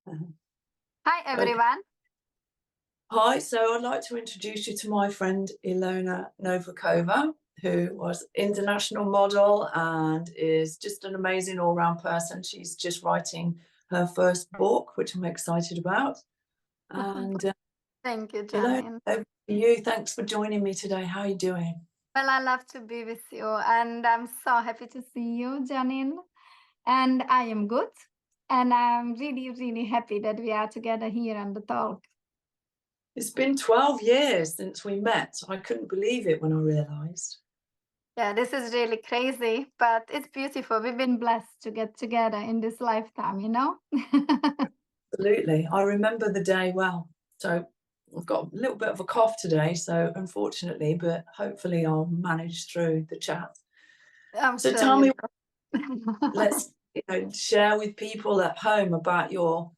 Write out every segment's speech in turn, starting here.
Hi, Okay. everyone. Hi, so I'd like to introduce you to my friend Ilona Novackova, who was international model and is just an amazing all-round person. She's just writing her first book, which I'm excited about. And Thank you, Ilona, Janine. over to you. Thanks for joining me today. How are you doing? Well, I love to be with you, and I'm so happy to see you, Janine. And I am good, and I'm really, really happy that we are together here on the talk. It's been 12 years since we met. I couldn't believe it when I realised. Yeah, this is really crazy, but it's beautiful. We've been blessed to get together in this lifetime, you know? Absolutely. I remember the day well. So I've got a little bit of a cough today, so unfortunately, but hopefully I'll manage through the chat. I'm So sure tell you me, will. let's share with people at home about your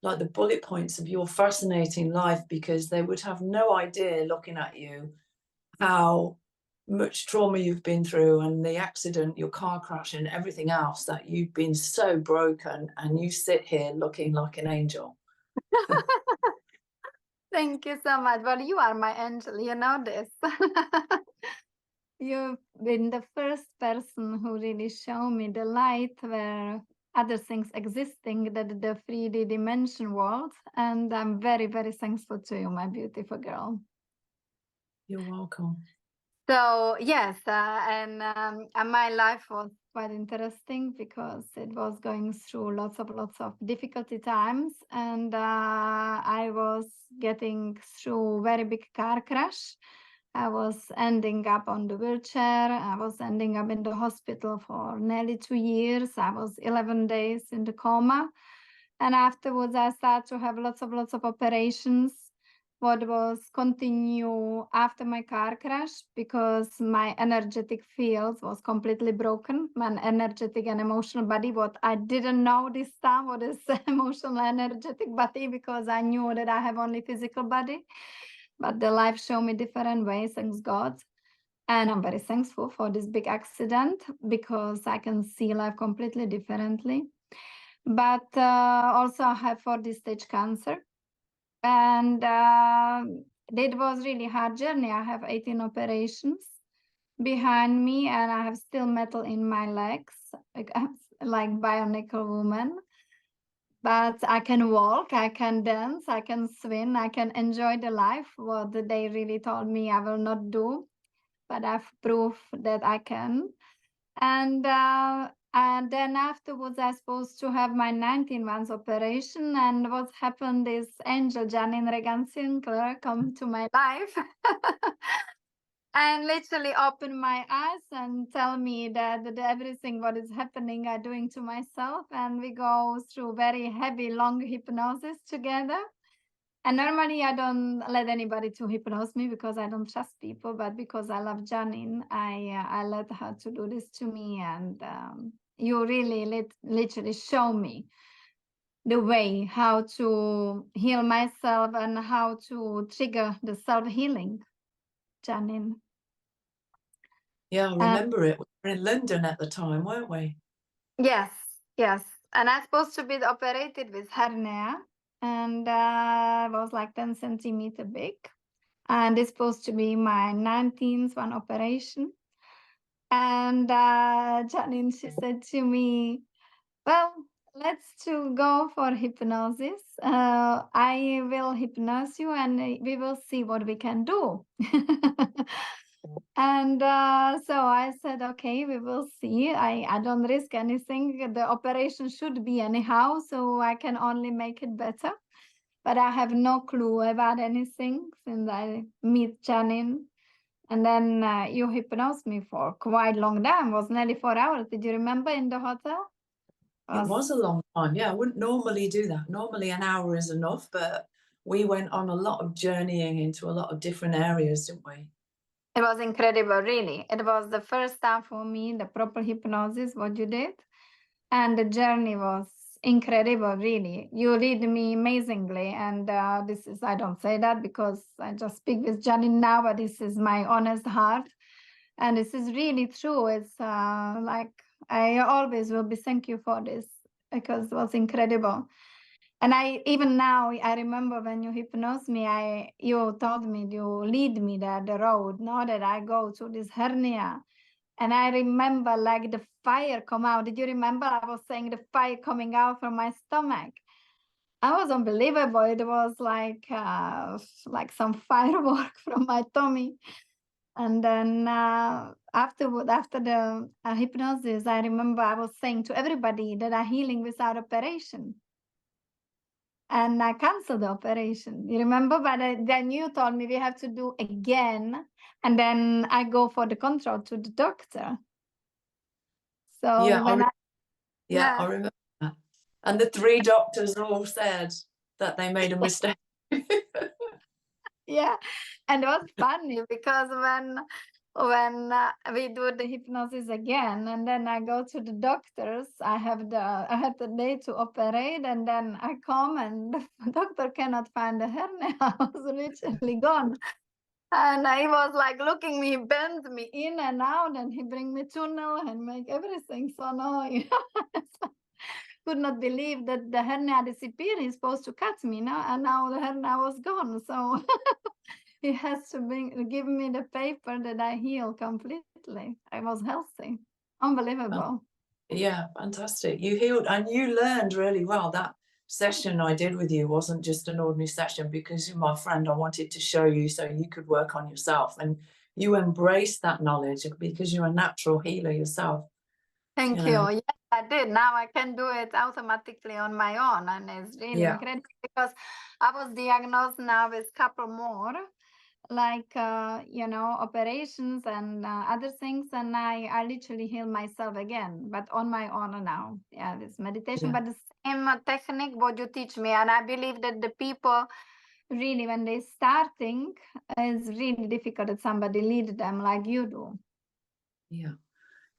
the bullet points of your fascinating life, because they would have no idea looking at you how much trauma you've been through, and the accident, your car crash and everything else, that you've been so broken and you sit here looking like an angel. Thank you so much. Well, you are my angel, you know this. You've been the first person who really showed me the light where other things existing, that the 3D dimension world. And I'm very, very thankful to you, my beautiful girl. You're welcome. So yes, and my life was quite interesting because it was going through lots of difficulty times, and I was getting through very big car crash. I was ending up on the wheelchair. I was ending up in the hospital for nearly 2 years. I was 11 days in the coma, and afterwards I started to have lots of operations. What was continue after my car crash, because my energetic field was completely broken, my energetic and emotional body. What I didn't know this time, what is emotional energetic body, because I knew that I have only physical body, but the life showed me different ways, thanks God. And I'm very thankful for this big accident, because I can see life completely differently. But also I have 4D stage cancer. And it was really hard journey. I have 18 operations behind me, and I have still metal in my legs, like bionicle woman. But I can walk, I can dance, I can swim, I can enjoy the life. What they really told me I will not do, but I've proved that I can. And then afterwards, I was supposed to have my 19 months operation. And what happened is angel Janine Regan-Sinclair come to my life and literally open my eyes and tell me that everything what is happening I'm doing to myself. And we go through very heavy, long hypnosis together. And normally I don't let anybody to hypnose me because I don't trust people, but because I love Janine, I let her to do this to me. And you really literally show me the way how to heal myself and how to trigger the self-healing, Janine. Yeah, I remember it. We were in London at the time, weren't we? Yes, yes. And I'm supposed to be operated with hernia, and was like 10 centimeter big. And it's supposed to be my 19th one operation. And Janine, she said to me, well, let's to go for hypnosis. I will hypnose you and we will see what we can do. And so I said, okay, we will see. I don't risk anything. The operation should be anyhow, so I can only make it better. But I have no clue about anything since I meet Janine. And then you hypnosed me for quite long time. It was nearly 4 hours. Did you remember in the hotel? It was a long time. Yeah, I wouldn't normally do that. Normally an hour is enough, but we went on a lot of journeying into a lot of different areas, didn't we? It was incredible, really. It was the first time for me, the proper hypnosis, what you did. And the journey was incredible, really. You read me amazingly. And this is, I don't say that because I just speak with Janine now, but this is my honest heart. And this is really true. It's like, I always will be thank you for this because it was incredible. And even now, I remember when you hypnose me, you told me, you lead me the road, no, that I go to this hernia. And I remember like the fire come out. Did you remember I was saying the fire coming out from my stomach? It was unbelievable. It was like some firework from my tummy. And then after the hypnosis, I remember I was saying to everybody that I'm healing without operation. And I canceled the operation. You remember? But then you told me we have to do again. And then I go for the control to the doctor. So Yeah, when I remember that. And the 3 doctors all said that they made a mistake. yeah, and it was funny because when we do the hypnosis again, and then I go to the doctors, I had the day to operate, and then I come and the doctor cannot find the hernia. I was literally gone. And he was like looking me, bend me in and out, and he bring me tunnel and make everything. So no, could not believe that the hernia disappeared. He's supposed to cut me, no? And now the hernia was gone. So he has to give me the paper that I heal completely. I was healthy. Unbelievable. Yeah, fantastic. You healed and you learned really well. That session I did with you wasn't just an ordinary session because you're my friend. I wanted to show you so you could work on yourself, and you embraced that knowledge because you're a natural healer yourself. Thank you. Yes, I did. Now I can do it automatically on my own, and it's really incredible because I was diagnosed now with a couple more, like operations and other things, and I literally heal myself again, but on my own now. Yeah, this meditation, but the same technique what you teach me, and I believe that the people really, when they starting, it's really difficult that somebody lead them like you do.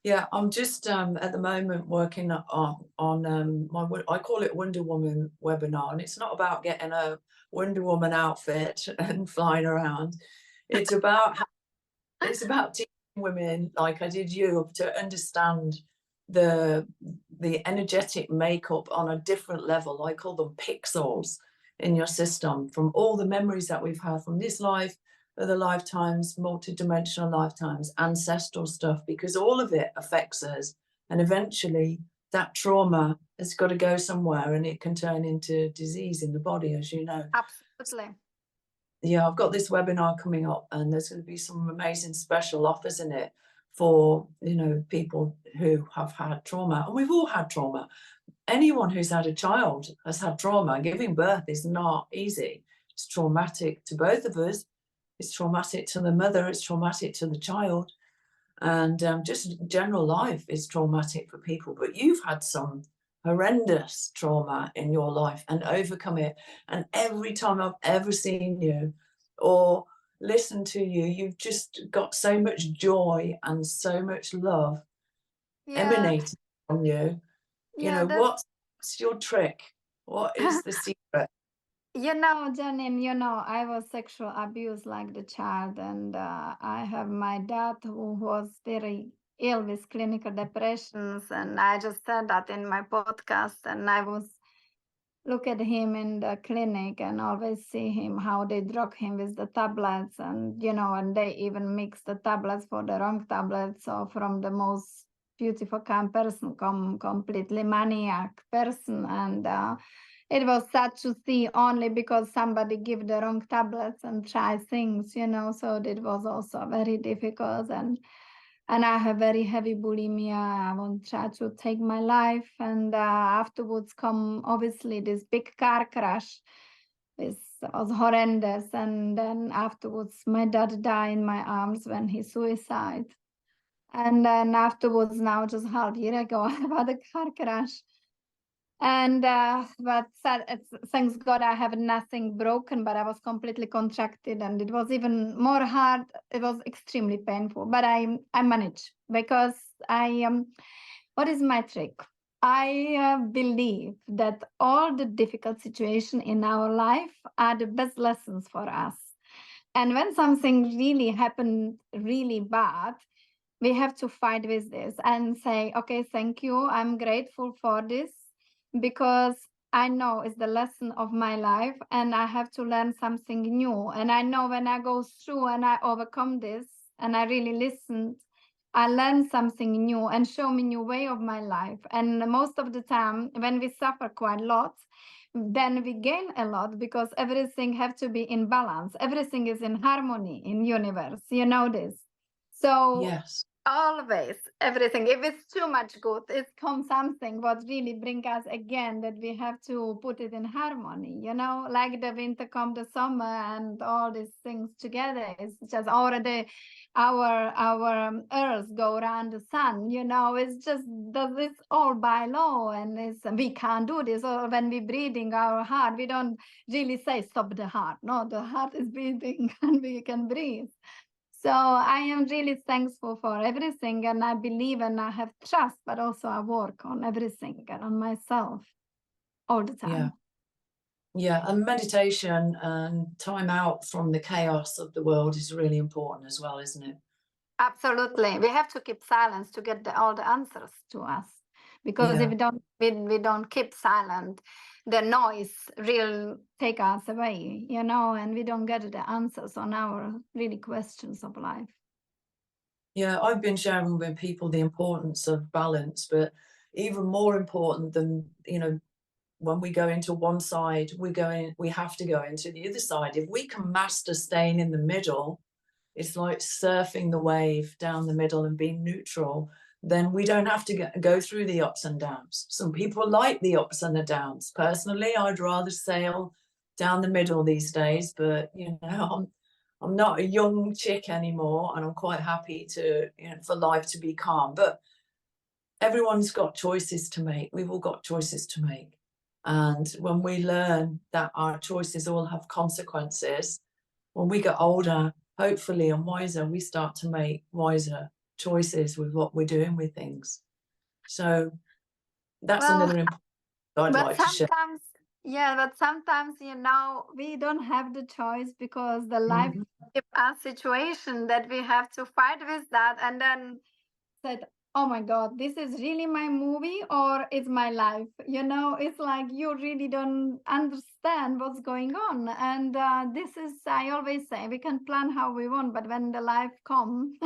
Yeah, I'm just at the moment working on my, I call it Wonder Woman webinar, and it's not about getting a Wonder Woman outfit and flying around. It's about teaching women like I did you to understand the energetic makeup on a different level. I call them pixels in your system from all the memories that we've had from this life, other lifetimes, multidimensional lifetimes, ancestral stuff, because all of it affects us. And eventually that trauma has got to go somewhere, and it can turn into disease in the body, as you know. Absolutely. Yeah, I've got this webinar coming up, and there's going to be some amazing special offers in it for, people who have had trauma. And we've all had trauma. Anyone who's had a child has had trauma. Giving birth is not easy. It's traumatic to both of us. It's traumatic to the mother. It's traumatic to the child. And just general life is traumatic for people. But you've had some horrendous trauma in your life and overcome it. And every time I've ever seen you or listened to you, you've just got so much joy and so much love emanating from you. What's your trick? What is the secret? Janine, I was sexual abused like the child, and I have my dad who was very ill with clinical depressions, and I just said that in my podcast, and I was look at him in the clinic and always see him how they drug him with the tablets, and and they even mix the tablets for the wrong tablets, so from the most beautiful kind person come completely maniac person, and it was sad to see only because somebody give the wrong tablets and try things, so it was also very difficult, and I have very heavy bulimia. I won't try to take my life. And afterwards come obviously this big car crash. It was horrendous. And then afterwards my dad died in my arms when he suicide. And then afterwards, now just half a year ago, I had a car crash. And but thanks God I have nothing broken, but I was completely contracted, and it was even more hard. It was extremely painful, but I managed because what is my trick? I believe that all the difficult situations in our life are the best lessons for us. And when something really happened really bad, we have to fight with this and say, okay, thank you, I'm grateful for this, because I know is the lesson of my life, and I have to learn something new. And I know when I go through and I overcome this and I really listen, I learn something new and show me new way of my life. And most of the time when we suffer quite a lot, then we gain a lot, because everything have to be in balance. Everything is in harmony in universe. You know this. So Yes. always everything, if it's too much good, it comes something what really bring us again, that we have to put it in harmony, you know, like the winter come the summer and all these things together. It's just already our earth go around the sun, you know. It's just does this all by law, and it's, we can't do this. Or when we breathing our heart, we don't really say stop the heart. No, the heart is beating and we can breathe. So I am really thankful for everything, and I believe and I have trust, but also I work on everything and on myself all the time. Yeah. Yeah, and meditation and time out from the chaos of the world is really important as well, isn't it? Absolutely. We have to keep silence to get all the answers to us. Because if we don't keep silent, the noise will take us away, you know, and we don't get the answers on our really questions of life. Yeah, I've been sharing with people the importance of balance, but even more important than, you know, when we go into one side, we have to go into the other side. If we can master staying in the middle, it's like surfing the wave down the middle and being neutral, then we don't have to go through the ups and downs. Some people like the ups and the downs. Personally, I'd rather sail down the middle these days, but you know, I'm not a young chick anymore, and I'm quite happy to, you know, for life to be calm. But everyone's got choices to make. We've all got choices to make. And when we learn that our choices all have consequences, when we get older, hopefully, and wiser, we start to make wiser choices with what we're doing with things. So that's another important I'd like to share. Yeah, but sometimes, you know, we don't have the choice, because the life gives us situation that we have to fight with that, and then said, oh my God, this is really my movie or it's my life. You know, it's like you really don't understand what's going on. And this is, I always say, we can plan how we want, but when the life comes,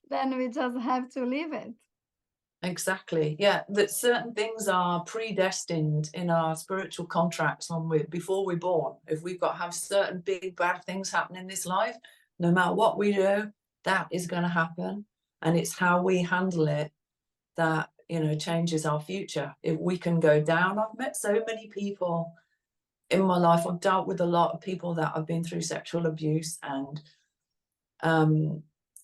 then we just have to live it. Exactly. Yeah, that certain things are predestined in our spiritual contracts before we're born. If we've got to have certain big bad things happen in this life, no matter what we do, that is going to happen. And it's how we handle it that, you know, changes our future. If we can go down, I've met so many people in my life. I've dealt with a lot of people that have been through sexual abuse, and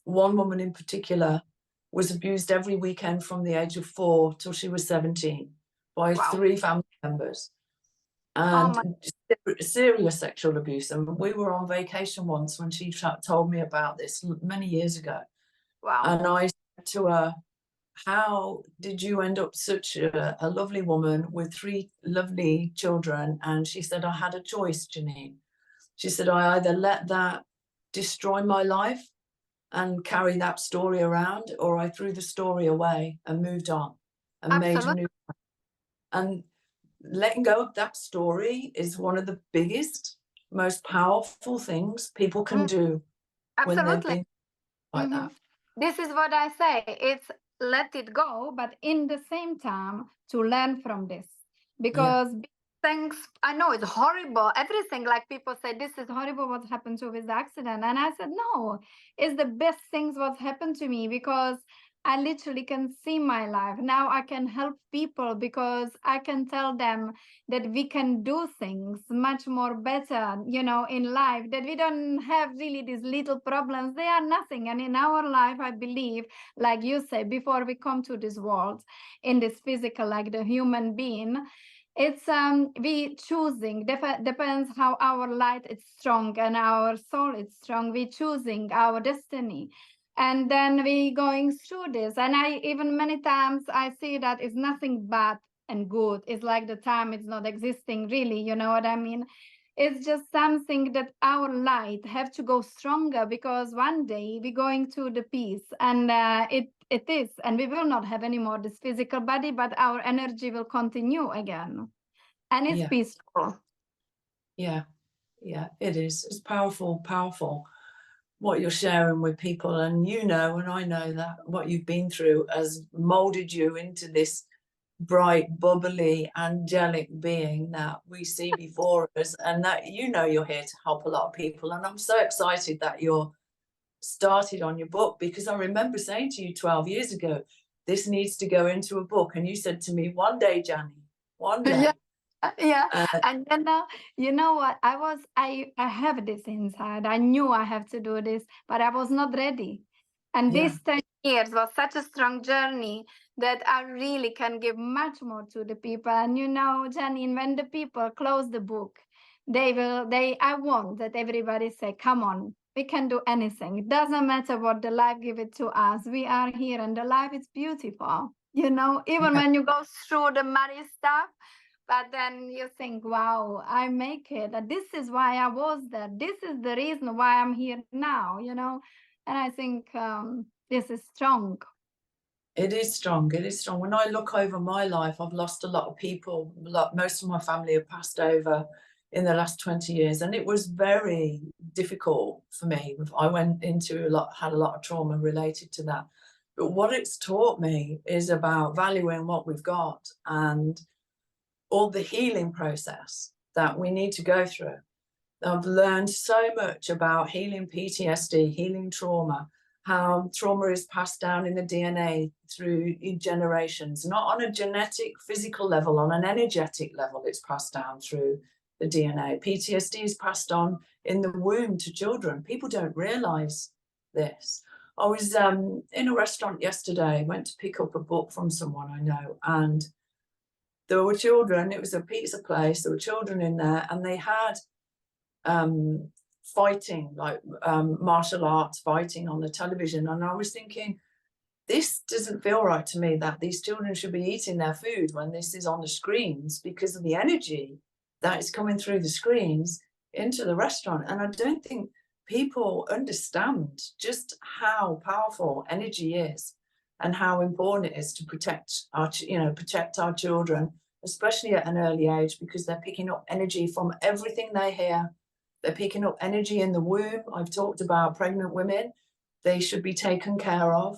one woman in particular was abused every weekend from the age of 4 till she was 17 by 3 family members, and serious sexual abuse. And we were on vacation once when she told me about this many years ago. And I said to her, how did you end up such a lovely woman with 3 lovely children? And she said, I had a choice, Janine. She said, I either let that destroy my life and carry that story around, or I threw the story away and moved on and made a new one. And letting go of that story is one of the biggest, most powerful things people can do when they've been like that. This is what I say. It's let it go, but in the same time to learn from this. Because things, I know it's horrible. Everything, like people say, this is horrible what happened to with the accident. And I said, no, it's the best things what happened to me, because I literally can see my life. Now I can help people, because I can tell them that we can do things much more better, you know, in life, that we don't have really these little problems. They are nothing. And in our life, I believe, like you say, before we come to this world, in this physical, like the human being, it's we choosing, depends how our light is strong and our soul is strong. We choosing our destiny. And then we going through this. And I even many times I see that it's nothing bad and good. It's like the time is not existing really, you know what I mean? It's just something that our light have to go stronger, because one day we're going to the peace, and it is, and we will not have any more this physical body, but our energy will continue again. and it's Yeah. peaceful. Yeah, yeah, it is. It's powerful, powerful what you're sharing with people. And you know, and I know that what you've been through has molded you into this bright, bubbly, angelic being that we see before us, and that you know you're here to help a lot of people. And I'm so excited that you're started on your book, because I remember saying to you 12 years ago, this needs to go into a book. And you said to me, one day, Janine, one day. Yeah. And you know what, I have this inside. I knew I have to do this, but I was not ready. And Yeah. this 10 years was such a strong journey that I really can give much more to the people. And you know, Janine, when the people close the book, I want that everybody say, come on, we can do anything. It doesn't matter what the life give it to us. We are here and the life is beautiful. You know, even when you go through the muddy stuff, but then you think, wow, I make it. This is why I was there. This is the reason why I'm here now, you know. And I think this is strong. It is strong. It is strong. When I look over my life, I've lost a lot of people. Most of my family have passed over in the last 20 years. And it was very difficult for me. I went into had a lot of trauma related to that. But what it's taught me is about valuing what we've got and all the healing process that we need to go through. I've learned so much about healing PTSD, healing trauma, how trauma is passed down in the DNA through generations, not on a genetic, physical level, on an energetic level, it's passed down through the DNA. PTSD is passed on in the womb to children. People don't realize this. I was in a restaurant yesterday, went to pick up a book from someone I know, and there were children. It was a pizza place. There were children in there, and they had fighting, like martial arts fighting on the television. And I was thinking, this doesn't feel right to me, that these children should be eating their food when this is on the screens, because of the energy that is coming through the screens into the restaurant. And I don't think people understand just how powerful energy is and how important it is to protect our children, especially at an early age, because they're picking up energy from everything they hear. They're picking up energy in the womb. I've talked about pregnant women. They should be taken care of.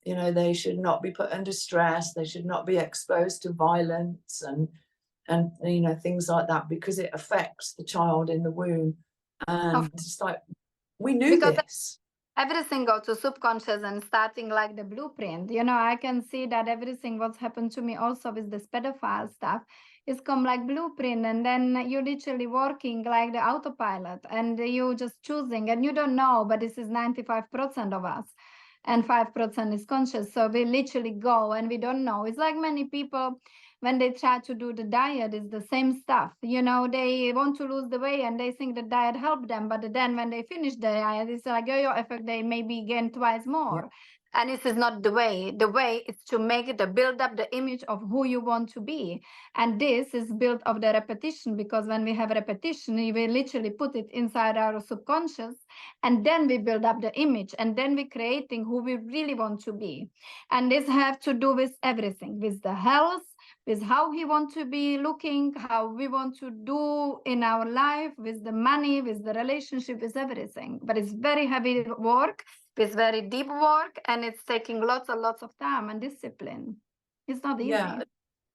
You know, they should not be put under stress. They should not be exposed to violence and you know, things like that, because it affects the child in the womb. And it's like, we knew this. Everything goes to subconscious and starting like the blueprint. You know, I can see that everything what's happened to me also with this pedophile stuff is come like blueprint, and then you're literally working like the autopilot and you just choosing, and you don't know, but this is 95% of us and 5% is conscious. So we literally go and we don't know. It's like many people when they try to do the diet, is the same stuff. You know, they want to lose the weight and they think the diet helped them, but then when they finish the diet, it's like yo-yo effect, they maybe gain twice more. Yeah. And this is not the way. The way is to make it, build up the image of who you want to be. And this is built of the repetition, because when we have repetition, we literally put it inside our subconscious, and then we build up the image, and then we're creating who we really want to be. And this have to do with everything, with the health, with how we want to be looking, how we want to do in our life, with the money, with the relationship, with everything. But it's very heavy work, it's very deep work, and it's taking lots and lots of time and discipline. It's not easy.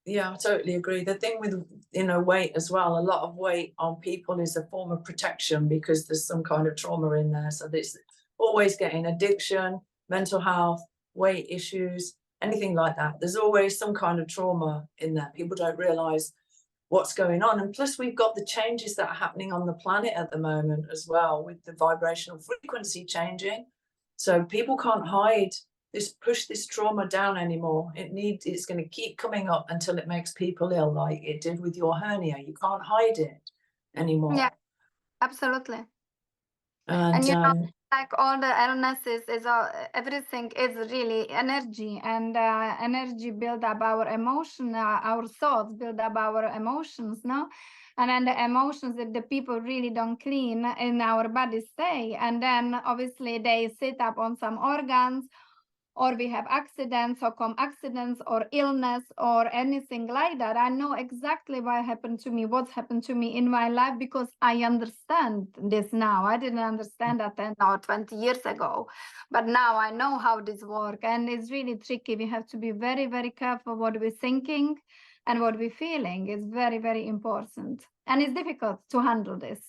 Yeah, I totally agree. The thing with, you know, weight as well, a lot of weight on people is a form of protection, because there's some kind of trauma in there. So there's always getting addiction, mental health, weight issues, anything like that. There's always some kind of trauma in there. People don't realize what's going on. And plus we've got the changes that are happening on the planet at the moment as well, with the vibrational frequency changing. So people can't hide push this trauma down anymore. It's going to keep coming up until it makes people ill, like it did with your hernia. You can't hide it anymore. Yeah, absolutely. And you know, like all the illnesses is everything is really energy, and energy build up our emotion, our thoughts build up our emotions, no? And then the emotions, if the people really don't clean in our body stay, and then obviously they sit up on some organs, or we have accidents or come accidents or illness or anything like that, I know exactly what happened to me, what's happened to me in my life, because I understand this now. I didn't understand that 10 or 20 years ago, but now I know how this works. And it's really tricky. We have to be very, very careful what we're thinking and what we're feeling. Is very, very important. And it's difficult to handle this.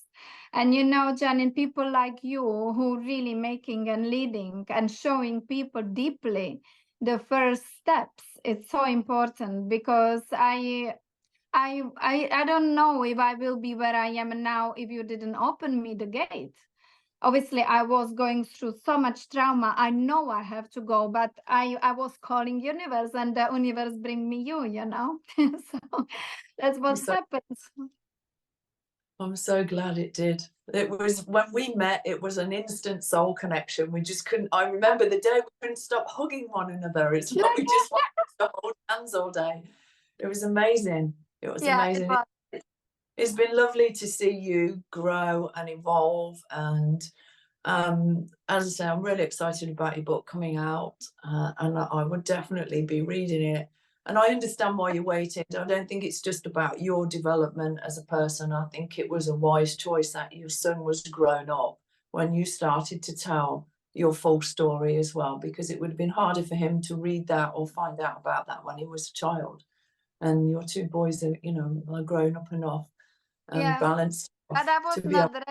And you know, Janine, people like you who really making and leading and showing people deeply the first steps, it's so important, because I don't know if I will be where I am now if you didn't open me the gate. Obviously, I was going through so much trauma. I know I have to go, but I was calling universe, and the universe bring me you, you know. So that's what happens. I'm so glad it did. It was, when we met, it was an instant soul connection. We just couldn't, I remember the day we couldn't stop hugging one another. It's like we just wanted to hold hands all day. It was amazing. It was amazing. It's been lovely to see you grow and evolve. And as I say, I'm really excited about your book coming out, and I would definitely be reading it. And I understand why you waited. I don't think it's just about your development as a person. I think it was a wise choice that your son was grown up when you started to tell your full story as well, because it would have been harder for him to read that or find out about that when he was a child. And your two boys are, you know, are grown up enough and balanced But I was to be not ready,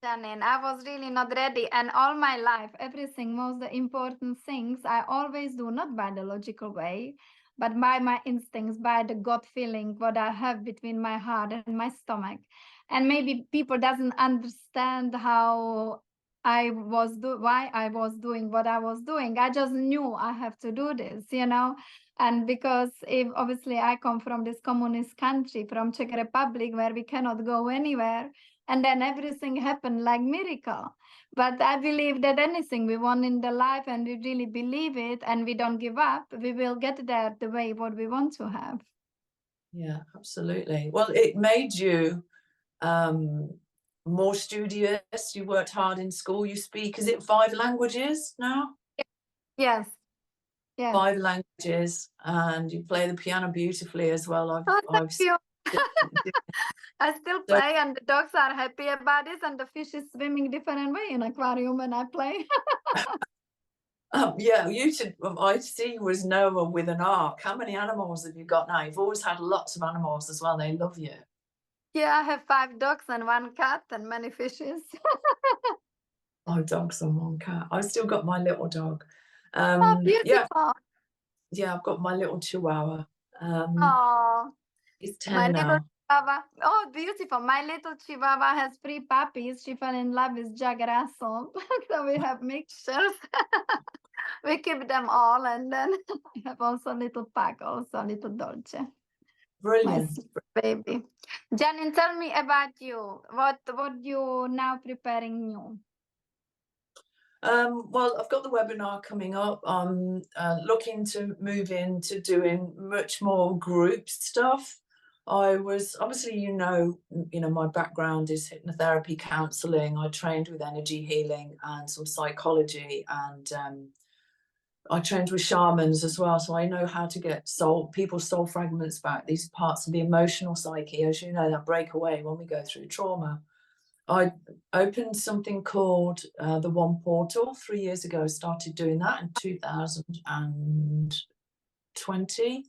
Janine. I was really not ready. And all my life, everything, most the important things, I always do not by the logical way, but by my instincts, by the gut feeling, what I have between my heart and my stomach. And maybe people doesn't understand how why I was doing what I was doing. I just knew I have to do this, you know. And because if obviously I come from this communist country, from Czech Republic, where we cannot go anywhere, and then everything happened like miracle. But I believe that anything we want in the life, and we really believe it, and we don't give up, we will get there the way what we want to have. Yeah, absolutely. Well, it made you more studious. You worked hard in school. You speak, is it 5 languages now? Yes. Yes. 5 languages, and you play the piano beautifully as well. Thank you. I still play, and the dogs are happy about this, and the fish is swimming different way in aquarium when I play. Yeah, you should. I see you as Noah with an ark. How many animals have you got now? You've always had lots of animals as well. They love you. Yeah, I have 5 dogs and 1 cat and many fishes. 5 dogs and 1 cat. I've still got my little dog. Beautiful. Yeah, I've got my little chihuahua. Oh, He's 10 my now. little chihuahua. Oh, beautiful. My little chihuahua has 3 puppies. She fell in love with Jack Russell. So we have mixtures. We keep them all. And then I have also a little pack, also a little Dolce. Brilliant. My baby. Janine, tell me about you. What you now preparing new? Well, I've got the webinar coming up. I'm looking to move into doing much more group stuff. I was, obviously, you know, my background is hypnotherapy, counseling. I trained with energy healing and some psychology, and I trained with shamans as well. So I know how to get people's soul fragments back, these parts of the emotional psyche, as you know, that break away when we go through trauma. I opened something called the One Portal 3 years ago. Started doing that in 2020.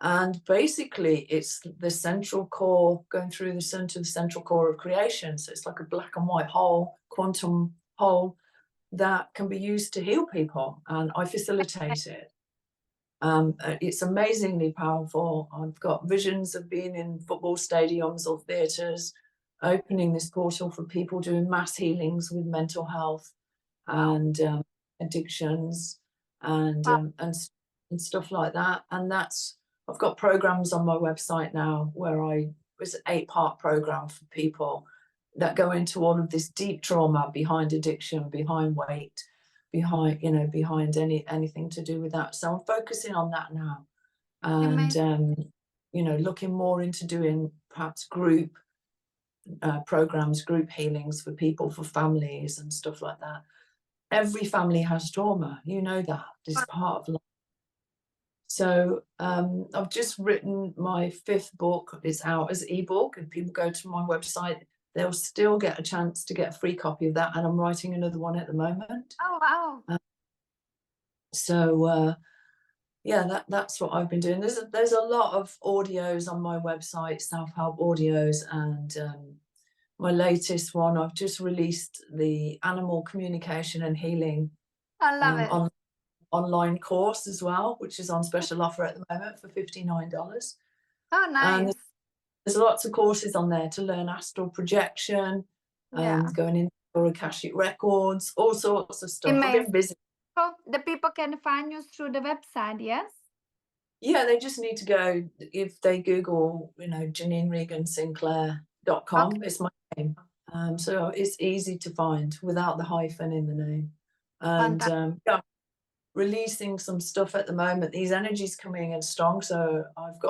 And basically, it's the central core, going through the central core of creation. So it's like a black and white hole, quantum hole, that can be used to heal people. And I facilitate it. It's amazingly powerful. I've got visions of being in football stadiums or theatres, opening this portal for people doing mass healings with mental health and addictions and stuff like that. And I've got programs on my website now where it's an 8-part program for people that go into all of this deep trauma behind addiction, behind weight, behind anything to do with that. So I'm focusing on that now, and looking more into doing perhaps group programs, group healings for people, for families and stuff like that. every family has trauma. You know that. It's part of life. So I've just written my 5th book. It's out as ebook. If people go to my website, they'll still get a chance to get a free copy of that. And I'm writing another one at the moment. Oh, wow. So yeah, that's what I've been doing. There's a lot of audios on my website, self-help audios, and my latest one, I've just released the animal communication and healing I love it. online course as well, which is on special offer at the moment for $59. Oh, And nice. there's lots of courses on there to learn astral projection, Yeah. going into Akashic records, all sorts of stuff. I've Amazing. been busy. So the people can find you through the website, yes? Yeah, they just need to go, if they Google, Janine Regan-Sinclair.com, Okay. it's my name. So it's easy to find without the hyphen in the name. And yeah, releasing some stuff at the moment. These energies coming in strong. So I've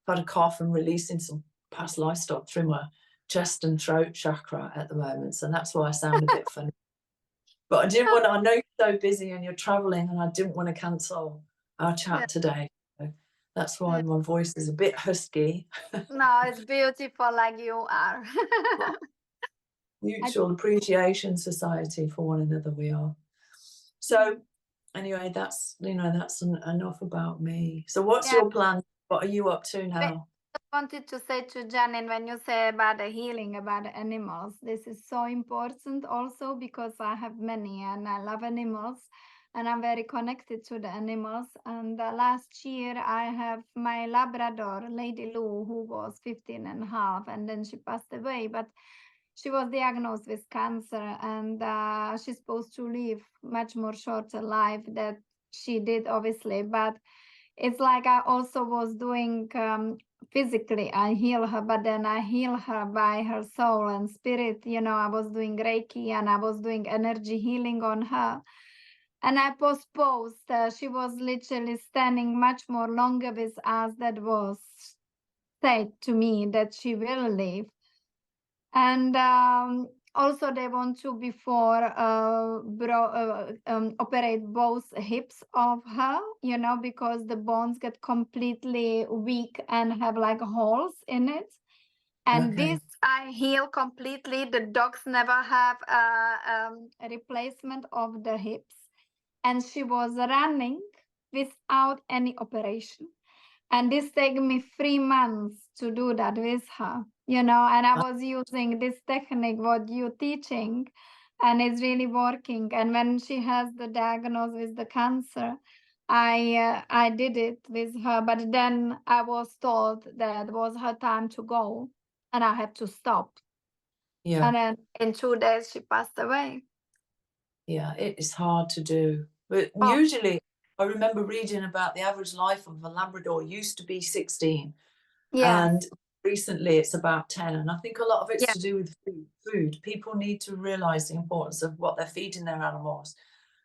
had a cough and releasing some past life stuff through my chest and throat chakra at the moment. So that's why I sound a bit funny. But I know you're so busy and you're traveling, and I didn't want to cancel our chat today. So that's why my voice is a bit husky. No, it's beautiful like you are. Mutual appreciation society for one another we are. So anyway, that's enough about me. So what's your plan? What are you up to now? I wanted to say to Janine, when you say about the healing about the animals, this is so important also because I have many and I love animals and I'm very connected to the animals. And last year I have my Labrador, Lady Lou, who was 15 and a half, and then she passed away. But she was diagnosed with cancer, and she's supposed to live much more shorter life that she did, obviously. But it's like I also was doing physically, I heal her, but then I heal her by her soul and spirit. I was doing Reiki and I was doing energy healing on her. And I postponed. She was literally standing much more longer with us. That was said to me that she will live. And also they want to before operate both hips of her, because the bones get completely weak and have like holes in it. And this I heal completely. The dogs never have a replacement of the hips. And she was running without any operation. And this took me 3 months to do that with her, and I was using this technique, what you're teaching, and it's really working. And when she has the diagnosis with the cancer, I did it with her, but then I was told that it was her time to go and I had to stop. Yeah. And then in 2 days, she passed away. Yeah, it is hard to do. But usually, I remember reading about the average life of a Labrador used to be 16. Yes. And recently it's about 10. And I think a lot of it's Yeah. to do with food. People need to realize the importance of what they're feeding their animals.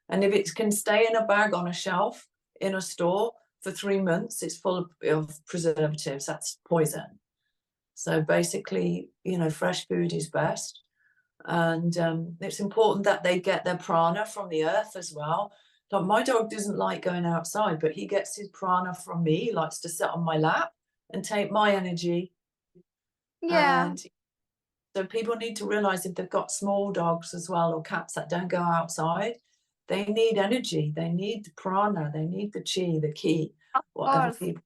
And if it can stay in a bag on a shelf in a store for 3 months, it's full of preservatives. That's poison. So basically, fresh food is best. And it's important that they get their prana from the earth as well. Like, my dog doesn't like going outside, but he gets his prana from me. He likes to sit on my lap and take my energy. Yeah. And so people need to realize, if they've got small dogs as well, or cats that don't go outside, they need energy. They need the prana. They need the chi, the ki, whatever people.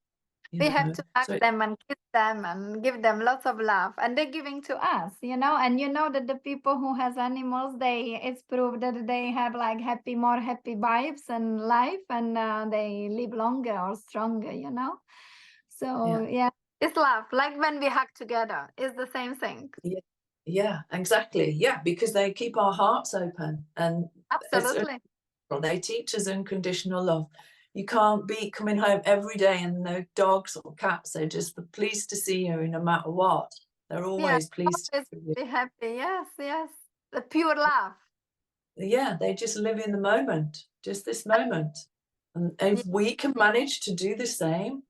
We have to hug them and kiss them and give them lots of love, and they're giving to us, and that the people who has animals, it's proved that they have like more happy vibes and life, and they live longer or stronger, so yeah, it's love. Like when we hug together, it's the same thing. Yeah, exactly. Yeah, because they keep our hearts open, and absolutely, they teach us unconditional love. You can't be coming home every day and no dogs or cats. They're just pleased to see you no matter what. They're always pleased to be happy. Yes, the pure love. Yeah, they just live in the moment, just this moment. And if we can manage to do the same,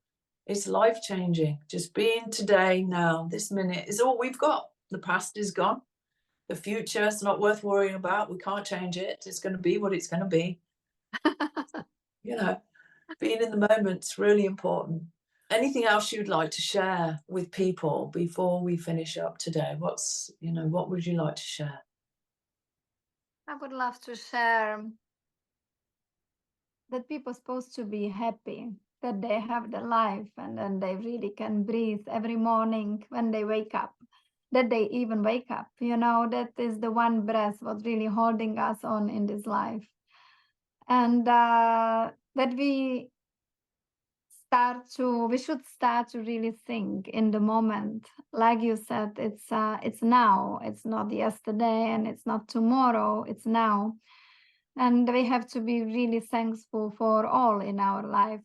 it's life-changing. Just being today, now, this minute is all we've got. The past is gone. The future is not worth worrying about. We can't change it. It's going to be what it's going to be. You know, being in the moment's really important. Anything else you'd like to share with people before we finish up today? What's, you know, what would you like to share? I would love to share that people are supposed to be happy, that they have the life, and then they really can breathe every morning when they wake up, that they even wake up. You know, that is the one breath what's really holding us on in this life. And that we should start to really think in the moment. Like you said, it's now, it's not yesterday, and it's not tomorrow, it's now. And we have to be really thankful for all in our life,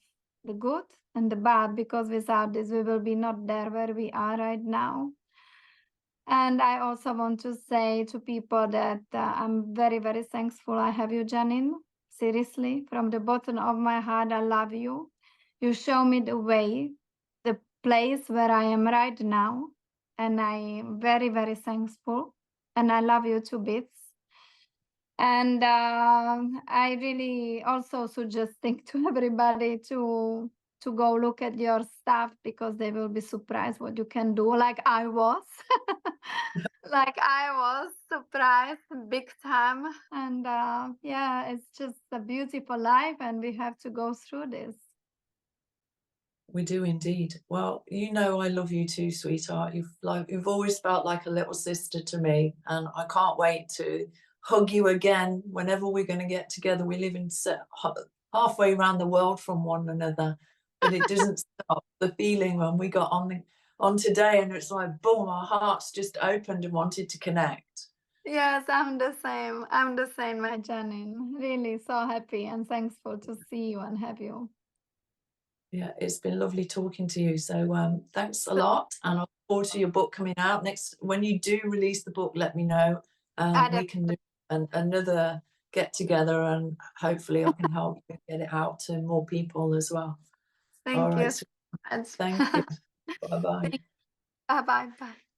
the good and the bad, because without this, we will be not there where we are right now. And I also want to say to people that I'm very, very thankful I have you, Janine. Seriously, from the bottom of my heart, I love you. You show me the way, the place where I am right now. And I'm very, very thankful. And I love you to bits. And I really also suggesting to everybody to go look at your stuff, because they will be surprised what you can do, like I was. Like I was surprised big time. And yeah, it's just a beautiful life, and we have to go through this. We do indeed. Well, you know, I love you too, sweetheart. You've always felt like a little sister to me, and I can't wait to hug you again whenever we're going to get together. We live in halfway around the world from one another, but it doesn't stop the feeling when we got on today, and it's like boom, our hearts just opened and wanted to connect. Yes, I'm the same. I'm the same, my Janine. Really so happy and thankful to see you and have you. Yeah, it's been lovely talking to you. So thanks a lot, and I look forward to your book coming out next. When you do release the book, let me know. We can do another get together, and hopefully I can help you get it out to more people as well. Thank All you right, so much. thank you. Bye bye. Bye bye. Bye.